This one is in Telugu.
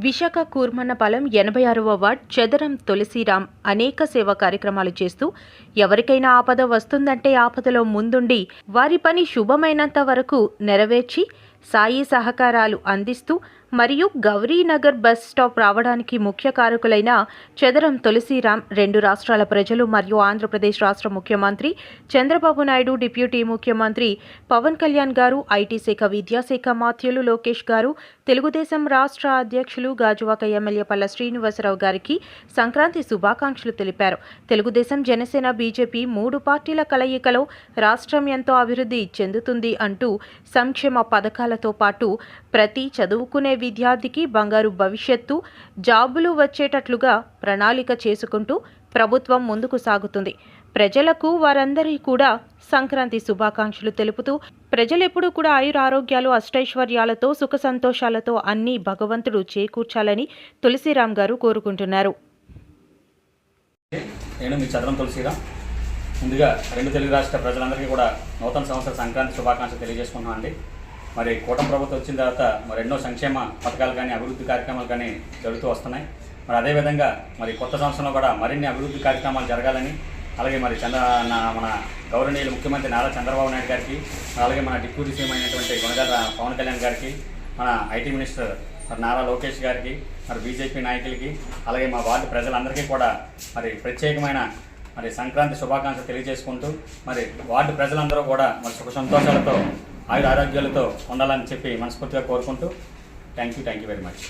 విశాఖ కూర్మన్నపాలెం 86వ వార్డ్ చదరం తులసిరాం అనేక సేవా కార్యక్రమాలు చేస్తూ ఎవరికైనా ఆపద వస్తుందంటే ఆపదలో ముందుండి వారి పని శుభమైనంత వరకు నెరవేర్చి సాయి సహకారాలు అందిస్తూ మరియు గౌరీనగర్ బస్ స్టాప్ రావడానికి ముఖ్య కారకులైన చదరం తులసిరాం రెండు రాష్ట్రాల ప్రజలు మరియు ఆంధ్రప్రదేశ్ రాష్ట్ర ముఖ్యమంత్రి చంద్రబాబు నాయుడు, డిప్యూటీ ముఖ్యమంత్రి పవన్ కళ్యాణ్ గారు, ఐటీ శాఖ, విద్యాశాఖ మాత్యులు లోకేష్ గారు, తెలుగుదేశం రాష్ట్ర అధ్యక్షులు గాజువాక ఎమ్మెల్యే పల్ల శ్రీనివాసరావు గారికి సంక్రాంతి శుభాకాంక్షలు తెలిపారు. తెలుగుదేశం, జనసేన, బీజేపీ మూడు పార్టీల కలయికలో రాష్ట్రం ఎంతో అభివృద్ధి చెందుతుంది అంటూ సంక్షేమ పథకాలతో పాటు ప్రతి చదువుకునే విద్యార్థికి బంగారు భవిష్యత్తు, జాబులు వచ్చేటట్లుగా ప్రణాళిక చేసుకుంటూ ప్రభుత్వం ముందుకు సాగుతుంది. ప్రజలకు వారందరి కూడా సంక్రాంతి శుభాకాంక్షలు తెలుపుతూ ప్రజలెప్పుడూ కూడా ఆయురారోగ్యాలు, అష్టైశ్వర్యాలతో, సుఖ సంతోషాలతో అన్ని భగవంతుడు చేకూర్చాలని తులసిరాం గారు కోరుకుంటున్నారు. నేను మీ చదరం తులసిరాం. ముందుగా రెండు తెలుగు రాష్ట్ర ప్రజలందరికీ కూడా నూతన సంవత్సర సంక్రాంతి శుభాకాంక్షలు తెలియజేసుకుంటున్నాం అండి. మరి కూటమి ప్రభుత్వం వచ్చిన తర్వాత మరి ఎన్నో సంక్షేమ పథకాలు కానీ అభివృద్ధి కార్యక్రమాలు కానీ జరుగుతూ వస్తున్నాయి. మరి అదేవిధంగా మరి కొత్త సంవత్సరంలో కూడా మరిన్ని అభివృద్ధి కార్యక్రమాలు జరగాలని, అలాగే మరి మన గౌరవనీయులు ముఖ్యమంత్రి నారా చంద్రబాబు నాయుడు గారికి, అలాగే మన డిప్యూటీ సీఎం అయినటువంటి గుణగర పవన్ కళ్యాణ్ గారికి, మన ఐటీ మినిస్టర్ మరి నారా లోకేష్ గారికి, మరి బీజేపీ నాయకులకి, అలాగే మా వార్డు ప్రజలందరికీ కూడా మరి ప్రత్యేకమైన మరి సంక్రాంతి శుభాకాంక్షలు తెలియజేసుకుంటూ మరి వార్డు ప్రజలందరూ కూడా మరి సుఖ సంతోషాలతో ఆయుర ఆరోగ్యాలతో ఉండాలని చెప్పి మనస్ఫూర్తిగా కోరుకుంటూ థ్యాంక్ యూ వెరీ మచ్.